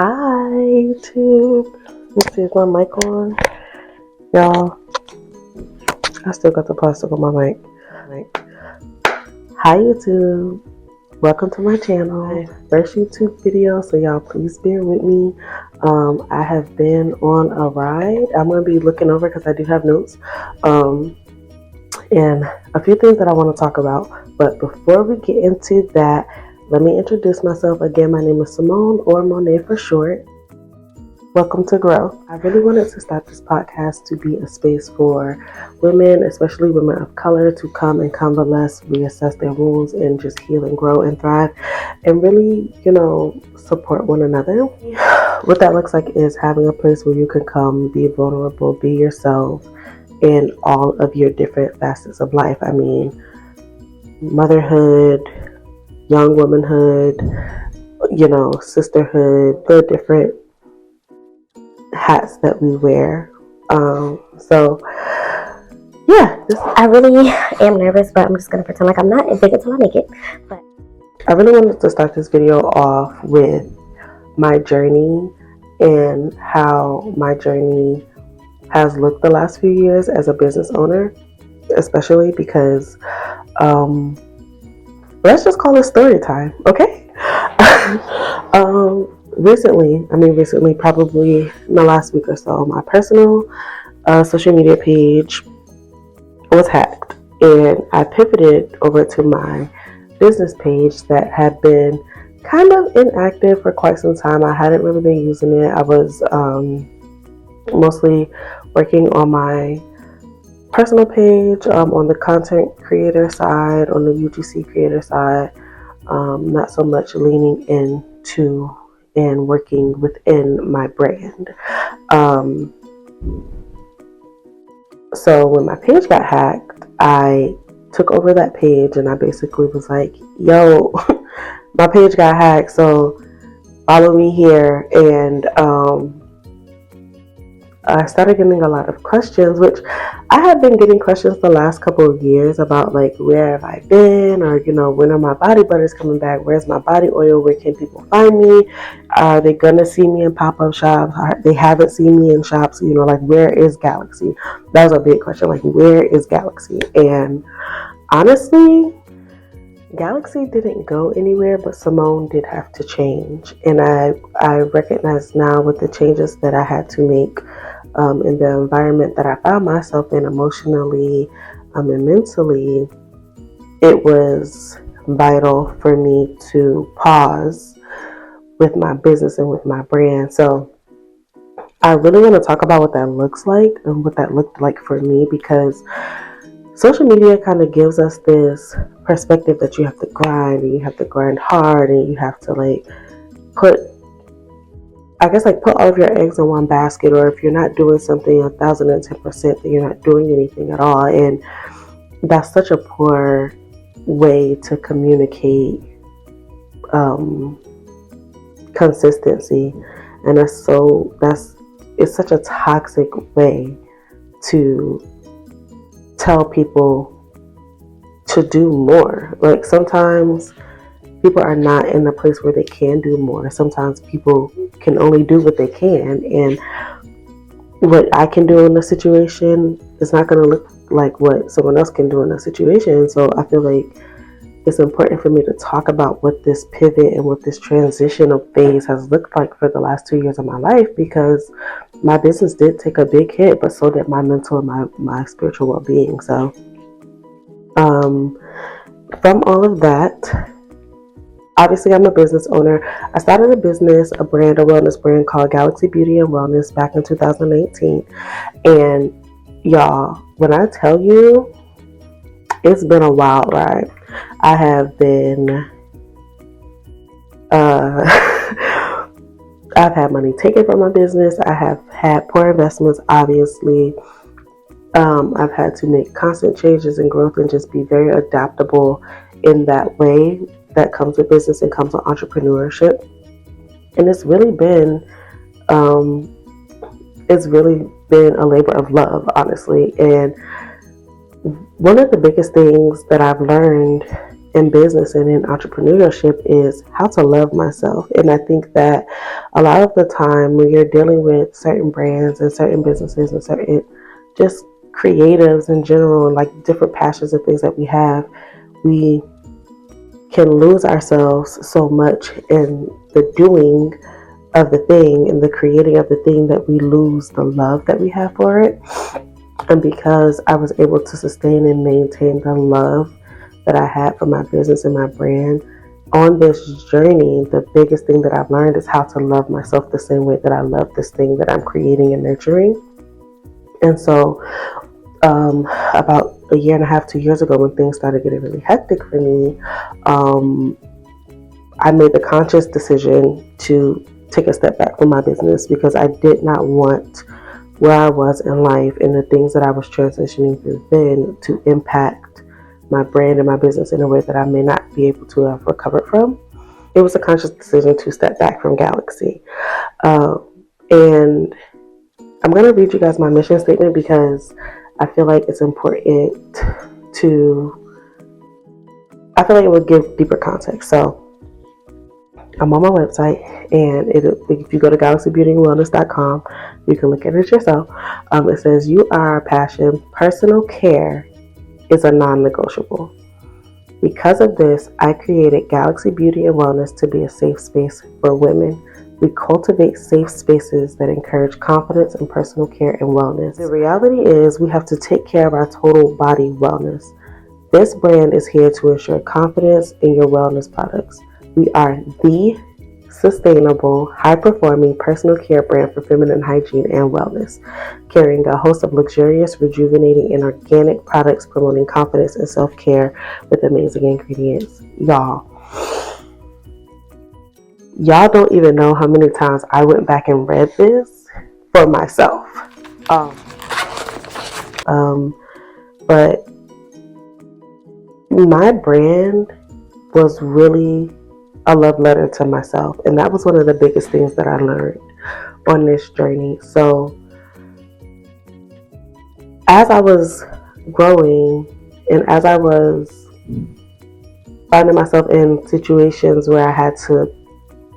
Hi, YouTube. Let's see, is my mic on? Y'all, I still got the plastic on my mic. Hi, YouTube. Welcome to my channel. First YouTube video, so y'all please bear with me. I have been on a ride. I'm going to be looking over because I do have notes. And a few things that I want to talk about. But before we get into that, let me introduce myself. Again, my name is Simone, or Monet for short. Welcome to Grow. I really wanted to start this podcast to be a space for women, especially women of color, to come and convalesce, reassess their wounds, and just heal and grow and thrive, and really, support one another. What that looks like is having a place where you can come, be vulnerable, be yourself in all of your different facets of life. I mean, motherhood, young womanhood, sisterhood, the different hats that we wear. I really am nervous, but I'm just gonna pretend like I'm not and fake it till I make it. But I really wanted to start this video off with my journey and how my journey has looked the last few years as a business owner, especially because let's just call it story time, okay? Recently, probably in the last week or so, my personal social media page was hacked, and I pivoted over to my business page that had been kind of inactive for quite some time. I hadn't really been using it. I was mostly working on my personal page, on the content creator side, on the UGC creator side, not so much leaning into and working within my brand. So when my page got hacked, I took over that page and I basically was like, yo, my page got hacked, so follow me here. And I started getting a lot of questions, which I have been getting questions the last couple of years about, like, where have I been, or when are my body butters coming back, where's my body oil, where can people find me, are they gonna see me in pop-up shops, they haven't seen me in shops, like, where is Galaxy? That was a big question, like, where is Galaxy? And honestly, Galaxy didn't go anywhere, but Simone did have to change. And I recognize now with the changes that I had to make in the environment that I found myself in emotionally and mentally, it was vital for me to pause with my business and with my brand. So I really want to talk about what that looks like and what that looked like for me, because social media kind of gives us this perspective that you have to grind, and you have to grind hard, and you have to put all of your eggs in one basket, or if you're not doing something 1,010%, then you're not doing anything at all. And that's such a poor way to communicate consistency, and it's such a toxic way to tell people to do more. Like, sometimes people are not in a place where they can do more. Sometimes people can only do what they can, and what I can do in a situation is not going to look like what someone else can do in a situation. So I feel like it's important for me to talk about what this pivot and what this transitional phase has looked like for the last 2 years of my life, because my business did take a big hit, but so did my mental and my spiritual well-being. So from all of that, obviously, I'm a business owner. I started a wellness brand called Galaxy Beauty and Wellness back in 2018. And y'all, when I tell you, it's been a wild ride. I have been, I've had money taken from my business. I have had poor investments, obviously. I've had to make constant changes and growth and just be very adaptable in that way that comes with business and comes with entrepreneurship. And it's really been a labor of love, honestly. And one of the biggest things that I've learned in business and in entrepreneurship is how to love myself. And I think that a lot of the time when you're dealing with certain brands and certain businesses and certain just creatives in general, and like different passions and things that we have, we can lose ourselves so much in the doing of the thing and the creating of the thing that we lose the love that we have for it. And because I was able to sustain and maintain the love that I had for my business and my brand on this journey, the biggest thing that I've learned is how to love myself the same way that I love this thing that I'm creating and nurturing. And so about a year and a half, 2 years ago, when things started getting really hectic for me, I made the conscious decision to take a step back from my business because I did not want where I was in life and the things that I was transitioning through then to impact my brand and my business in a way that I may not be able to have recovered from. It was a conscious decision to step back from Galaxy. And I'm going to read you guys my mission statement because I feel like it's important I feel like it would give deeper context. So I'm on my website, and if you go to galaxybeautyandwellness.com, you can look at it yourself. It says, "You are our passion. Personal care is a non-negotiable. Because of this, I created Galaxy Beauty and Wellness to be a safe space for women. We cultivate safe spaces that encourage confidence in personal care and wellness. The reality is we have to take care of our total body wellness. This brand is here to ensure confidence in your wellness products. We are the sustainable, high-performing personal care brand for feminine hygiene and wellness, carrying a host of luxurious, rejuvenating, and organic products promoting confidence and self-care with amazing ingredients." Y'all don't even know how many times I went back and read this for myself. But my brand was really a love letter to myself, and that was one of the biggest things that I learned on this journey. So as I was growing and as I was finding myself in situations where I had to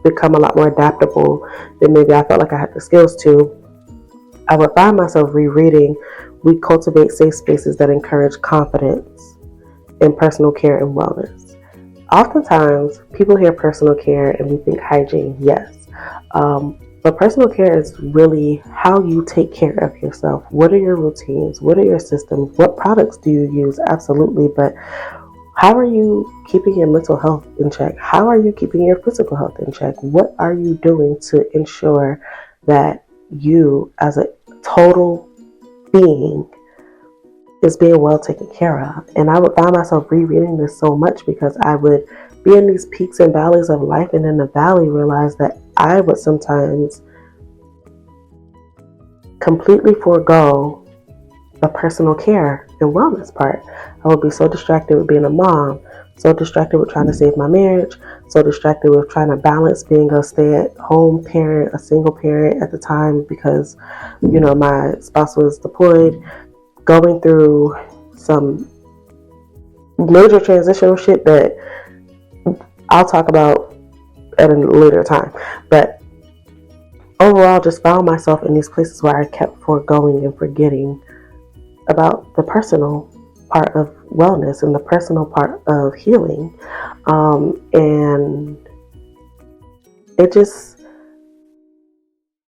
become a lot more adaptable than maybe I felt like I had the skills to, I would find myself rereading "We cultivate safe spaces that encourage confidence in personal care and wellness." Oftentimes, people hear personal care and we think hygiene, yes. But personal care is really how you take care of yourself. What are your routines? What are your systems? What products do you use? Absolutely. But how are you keeping your mental health in check? How are you keeping your physical health in check? What are you doing to ensure that you, as a total being, is being well taken care of? And I would find myself rereading this so much because I would be in these peaks and valleys of life, and in the valley realize that I would sometimes completely forego the personal care and wellness part. I would be so distracted with being a mom, so distracted with trying to save my marriage, so distracted with trying to balance being a stay-at-home parent, a single parent at the time because, my spouse was deployed, going through some major transitional shit that I'll talk about at a later time. But overall, just found myself in these places where I kept foregoing and forgetting about the personal part of wellness and the personal part of healing. And it just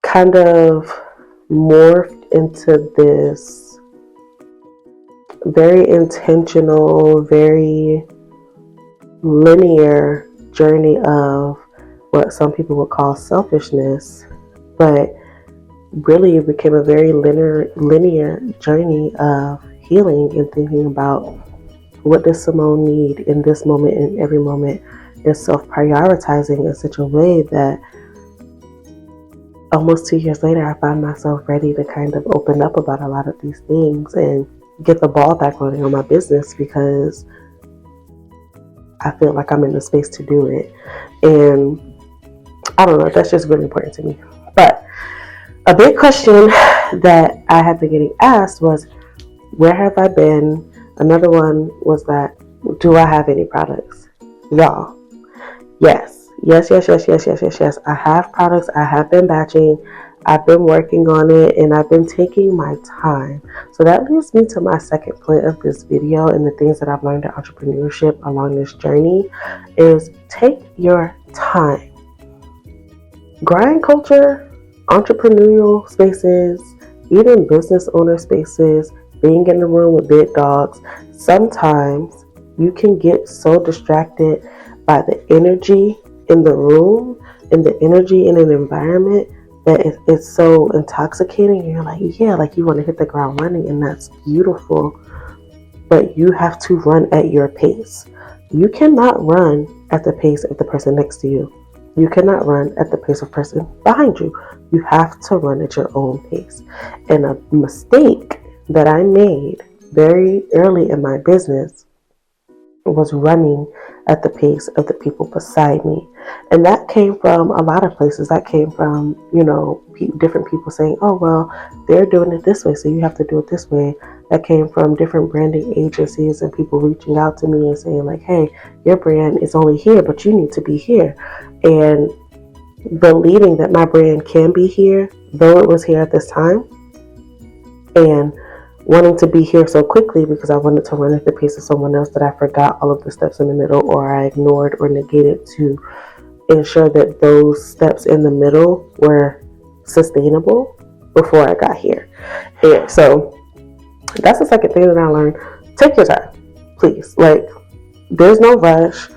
kind of morphed into this very intentional, very linear journey of what some people would call selfishness, but really it became a very linear journey of healing and thinking about what does Simone need in this moment and every moment, and self-prioritizing in such a way that almost 2 years later I find myself ready to kind of open up about a lot of these things and get the ball back rolling on my business because I feel like I'm in the space to do it. And I don't know, that's just really important to me. But a big question that I had been getting asked was, where have I been? Another one was that, Do I have any products? Y'all, yes. Yes. I have products. I have been batching. I've been working on it and I've been taking my time. So that leads me to my second point of this video and the things that I've learned in entrepreneurship along this journey is take your time. Grind culture, entrepreneurial spaces, even business owner spaces, being in the room with big dogs, sometimes you can get so distracted by the energy in the room and the energy in an environment that it's so intoxicating. You're like, yeah, like you want to hit the ground running, and that's beautiful, but you have to run at your pace. You cannot run at the pace of the person next to you. You cannot run at the pace of the person behind you. You have to run at your own pace. And a mistake that I made very early in my business was running at the pace of the people beside me. And that came from a lot of places. That came from, different people saying, oh, well, they're doing it this way, so you have to do it this way. That came from different branding agencies and people reaching out to me and saying like, hey, your brand is only here, but you need to be here. And believing that my brand can be here, though it was here at this time, and wanting to be here so quickly because I wanted to run at the pace of someone else that I forgot all of the steps in the middle, or I ignored or negated to ensure that those steps in the middle were sustainable before I got here. And so that's the second thing that I learned. Take your time, please. Like, there's no rush.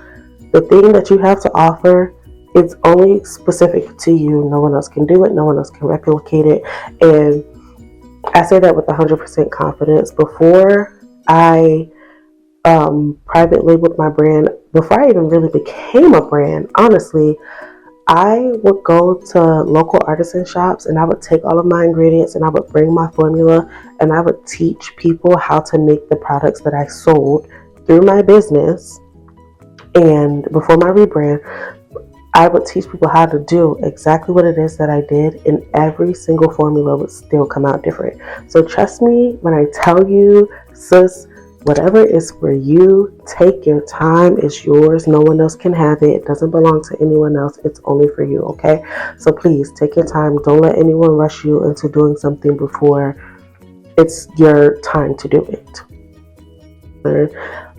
The thing that you have to offer, it's only specific to you. No one else can do it. No one else can replicate it. And I say that with 100% confidence. Before I private labeled my brand, before I even really became a brand, honestly, I would go to local artisan shops and I would take all of my ingredients and I would bring my formula and I would teach people how to make the products that I sold through my business. And before my rebrand, I would teach people how to do exactly what it is that I did, and every single formula would still come out different. So trust me when I tell you, sis, whatever is for you, take your time. It's yours. No one else can have it. It doesn't belong to anyone else. It's only for you, okay? So please take your time. Don't let anyone rush you into doing something before it's your time to do it.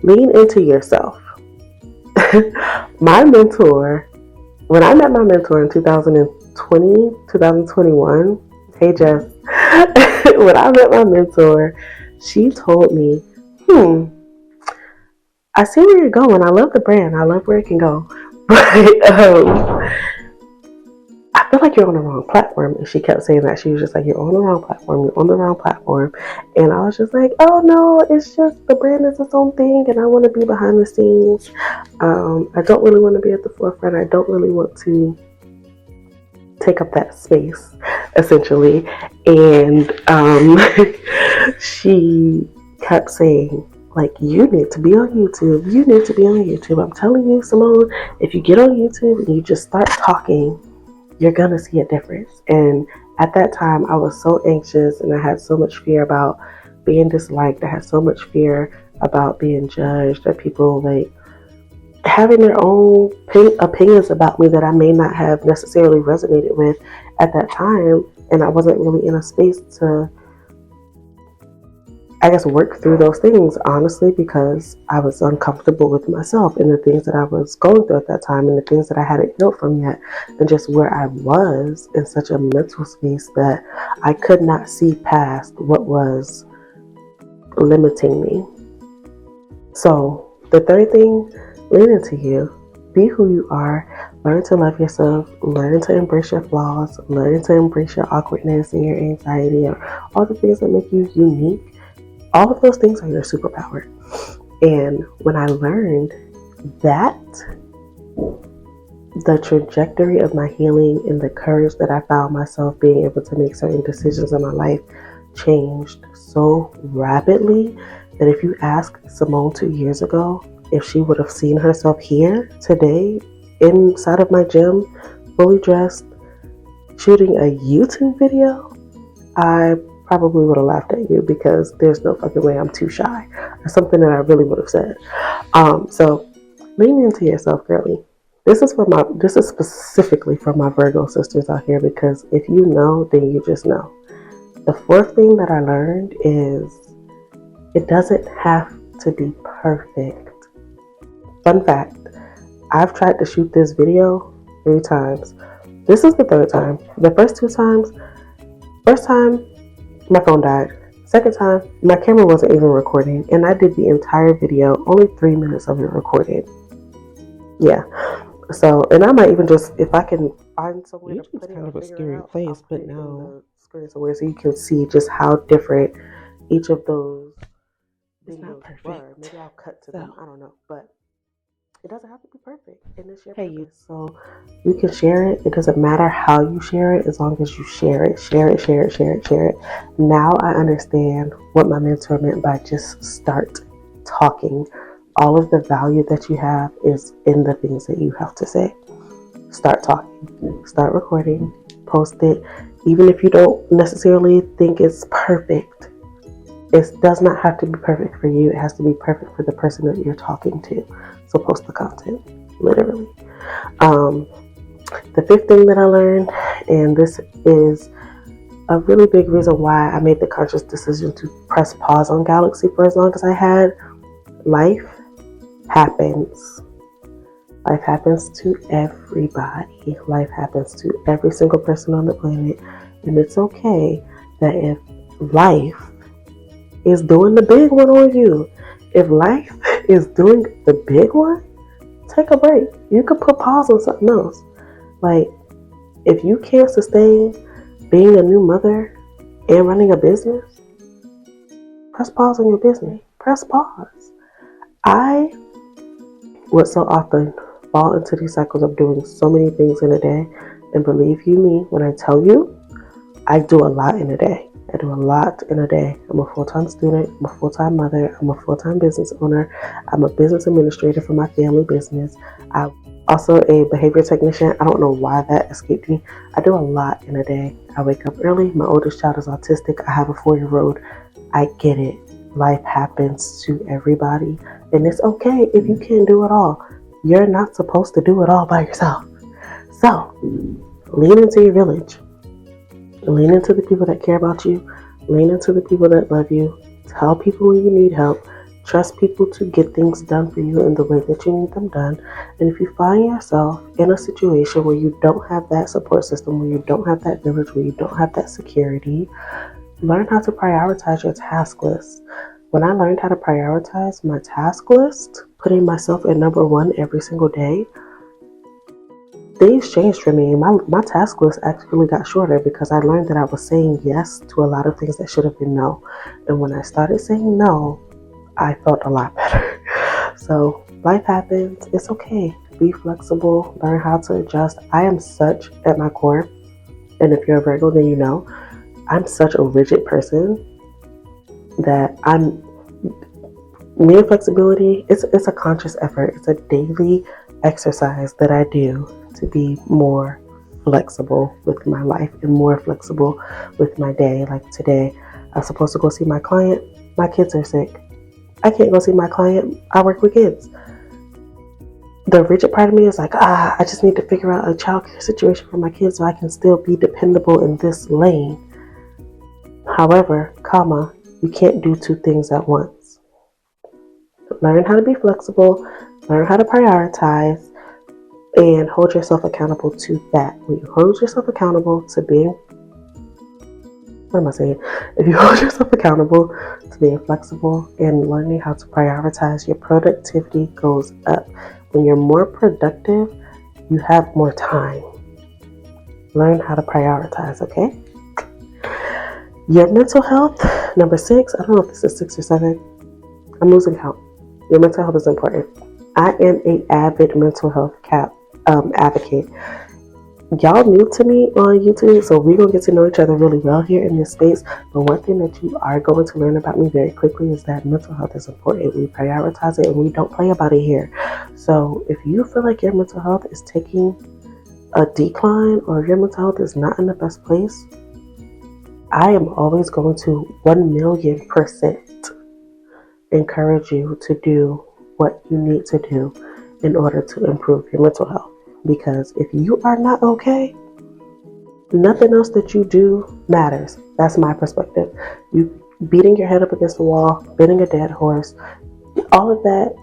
Lean into yourself. My mentor, when I met my mentor in 2021, hey Jess, when I met my mentor, she told me, I see where you're going. I love the brand. I love where it can go. But I feel like you're on the wrong platform. And she kept saying that. She was just like, you're on the wrong platform. You're on the wrong platform. And I was just like, oh no, it's just the brand is its own thing. And I want to be behind the scenes. I don't really want to be at the forefront. I don't really want to take up that space, essentially. And she kept saying, like, you need to be on YouTube. You need to be on YouTube. I'm telling you, Simone, if you get on YouTube and you just start talking, you're going to see a difference. And at that time, I was so anxious and I had so much fear about being disliked. I had so much fear about being judged, that people like having their own opinions about me that I may not have necessarily resonated with at that time. And I wasn't really in a space to, I guess, work through those things, honestly, because I was uncomfortable with myself and the things that I was going through at that time and the things that I hadn't healed from yet, and just where I was in such a mental space that I could not see past what was limiting me. So the third thing, lean into you. Be who you are. Learn to love yourself. Learn to embrace your flaws. Learn to embrace your awkwardness and your anxiety and all the things that make you unique. All of those things are your superpower. And when I learned that, the trajectory of my healing and the courage that I found myself being able to make certain decisions in my life changed so rapidly that if you ask Simone 2 years ago if she would have seen herself here today inside of my gym, fully dressed, shooting a YouTube video, I probably would have laughed at you, because there's no fucking way. I'm too shy. That's something that I really would have said. So lean into yourself, girly. This is specifically for my Virgo sisters out here, because if you know, then you just know. The fourth thing that I learned is it doesn't have to be perfect. Fun fact, I've tried to shoot this video 3 times. This is the 3rd time. The first 2 times, first time, my phone died. Second time, my camera wasn't even recording, and I did the entire video, only 3 minutes of it recorded. Yeah. So, and I might even just, if I can find somewhere to put it, kind of a scary place, but now screen somewhere so you can see just how different each of those videos were. Maybe I'll cut to them. I don't know, but it doesn't have to be perfect, and it's your purpose. So you can share it. It doesn't matter how you share it, as long as you share it. Now I understand what my mentor meant by just start talking. All of the value that you have is in the things that you have to say. Start talking, start recording, post it. Even if you don't necessarily think it's perfect, it does not have to be perfect for you. It has to be perfect for the person that you're talking to. So post the content, literally. The 5th thing that I learned, and this is a really big reason why I made the conscious decision to press pause on Galaxy for as long as I had. Life happens. Life happens to everybody. Life happens to every single person on the planet. And it's okay that if life is doing the big one on you, if life is doing the big one, take a break. You could put pause on something else. Like, if you can't sustain being a new mother and running a business, press pause on your business. Press pause. I would so often fall into these cycles of doing so many things in a day. And believe you me, when I tell you, I do a lot in a day. I do a lot in a day. I'm a full-time student. I'm a full-time mother. I'm a full-time business owner. I'm a business administrator for my family business. I'm also a behavior technician. I don't know why that escaped me. I do a lot in a day. I wake up early. My oldest child is autistic. I have a 4-year-old. I get it. Life happens to everybody. And it's okay if you can't do it all. You're not supposed to do it all by yourself. So, lean into your village. Lean into the people that care about you. Lean into the people that love you. Tell people when you need help. Trust people to get things done for you in the way that you need them done. And if you find yourself in a situation where you don't have that support system, where you don't have that village, where you don't have that security, learn how to prioritize your task list. When I learned how to prioritize my task list, putting myself at number 1 every single day, things changed for me. My task list actually got shorter because I learned that I was saying yes to a lot of things that should have been no. And when I started saying no, I felt a lot better. So life happens. It's okay. Be flexible. Learn how to adjust. I am such at my core, and if you're a Virgo, then you know, I'm such a rigid person that me and flexibility, it's a conscious effort. It's a daily exercise that I do to be more flexible with my life and more flexible with my day. Like today, I was supposed to go see my client. My kids are sick. I can't go see my client. I work with kids. The rigid part of me is like, I just need to figure out a childcare situation for my kids so I can still be dependable in this lane. However, you can't do 2 things at once. Learn how to be flexible, learn how to prioritize, and hold yourself accountable to that. When you hold yourself accountable to being, if you hold yourself accountable to being flexible and learning how to prioritize, your productivity goes up. When you're more productive, you have more time. Learn how to prioritize, okay? Your mental health, number 6. I don't know if this is 6 or 7. I'm losing count. Your mental health is important. I am an avid mental health advocate. Y'all new to me on YouTube, so we're going to get to know each other really well here in this space. But one thing that you are going to learn about me very quickly is that mental health is important. We prioritize it and we don't play about it here. So if you feel like your mental health is taking a decline or your mental health is not in the best place, I am always going to 1,000,000% encourage you to do what you need to do in order to improve your mental health. Because if you are not okay, nothing else that you do matters. That's my perspective. You beating your head up against the wall, beating a dead horse, all of that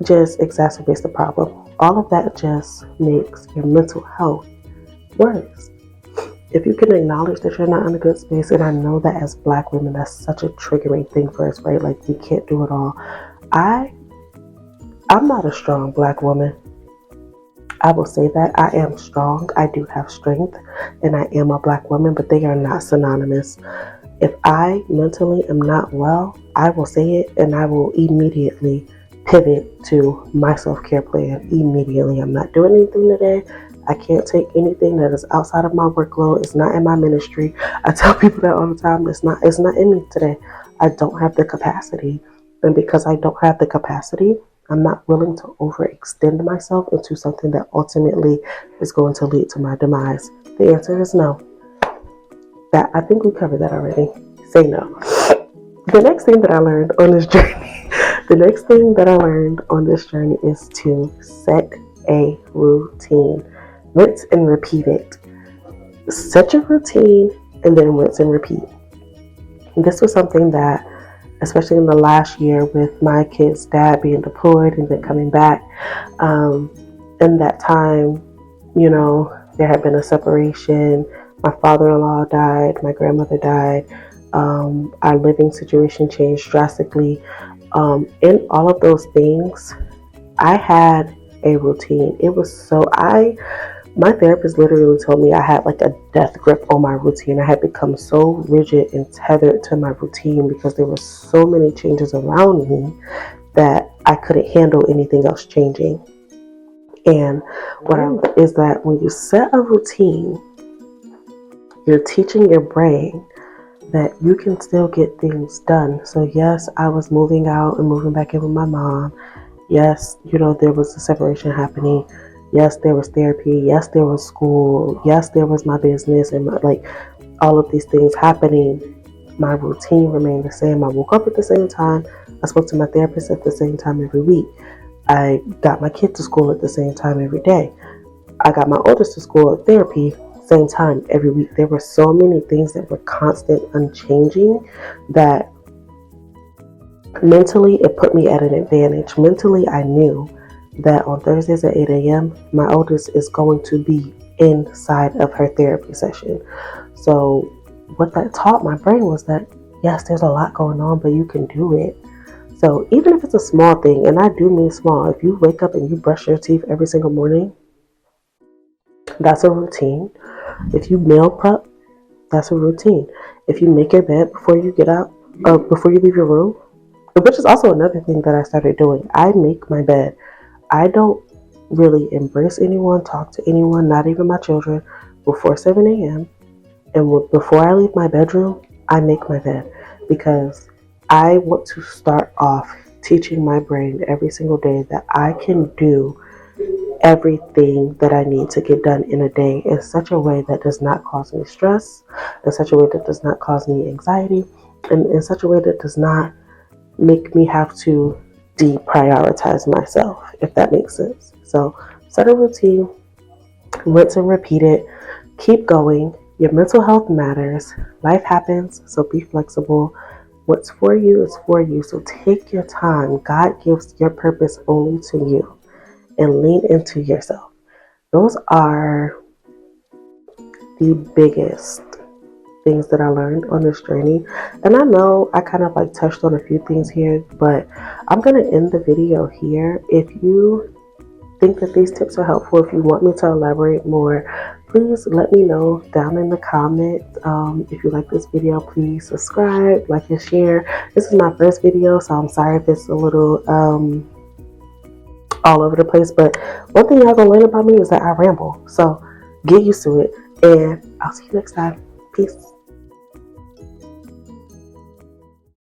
just exacerbates the problem. All of that just makes your mental health worse. If you can acknowledge that you're not in a good space, and I know that as Black women, that's such a triggering thing for us, right? Like, we can't do it all. I'm not a strong Black woman. I will say that I am strong. I do have strength, and I am a Black woman, but they are not synonymous. If I mentally am not well, I will say it, and I will immediately pivot to my self-care plan immediately. I'm not doing anything today. I can't take anything that is outside of my workload. It's not in my ministry. I tell people that all the time. It's not in me today. I don't have the capacity. And because I don't have the capacity, I'm not willing to overextend myself into something that ultimately is going to lead to my demise. The answer is no. That, I think we covered that already. Say no. The next thing that I learned on this journey, is to set a routine. Rinse and repeat it. Set your routine and then rinse and repeat. And this was something that, especially in the last year with my kid's dad being deployed and then coming back, in that time, there had been a separation. My father-in-law died. My grandmother died. Our living situation changed drastically. In all of those things, I had a routine. My therapist literally told me I had like a death grip on my routine. I had become so rigid and tethered to my routine because there were so many changes around me that I couldn't handle anything else changing. And what I learned is that when you set a routine, you're teaching your brain that you can still get things done. So yes, I was moving out and moving back in with my mom. Yes, there was a separation happening. Yes, there was therapy. Yes, there was school. Yes, there was my business and all of these things happening. My routine remained the same. I woke up at the same time. I spoke to my therapist at the same time every week. I got my kid to school at the same time every day. I got my oldest to school at therapy same time every week. There were so many things that were constant, unchanging, that mentally it put me at an advantage. Mentally, I knew that on Thursdays at 8 a.m., my oldest is going to be inside of her therapy session. So what that taught my brain was that, yes, there's a lot going on, but you can do it. So even if it's a small thing, and I do mean small, if you wake up and you brush your teeth every single morning, that's a routine. If you meal prep, that's a routine. If you make your bed before you get out, before you leave your room, which is also another thing that I started doing. I make my bed. I don't really embrace anyone, talk to anyone, not even my children, before 7 a.m. And before I leave my bedroom, I make my bed, because I want to start off teaching my brain every single day that I can do everything that I need to get done in a day in such a way that does not cause me stress, in such a way that does not cause me anxiety, and in such a way that does not make me have to deprioritize myself, if that makes sense. So set a routine, rinse and repeat it, keep going. Your mental health matters. Life happens, so be flexible. What's for you is for you, so take your time. God gives your purpose only to you, and lean into yourself. Those are the biggest things that I learned on this journey. And I know I kind of touched on a few things here, but I'm going to end the video here. If you think that these tips are helpful, if you want me to elaborate more, please let me know down in the comments. If you like this video, please subscribe, like, and share. This is my first video, so I'm sorry if it's a little all over the place, but one thing y'all gonna learn about me is that I ramble. So get used to it, and I'll see you next time. Peace.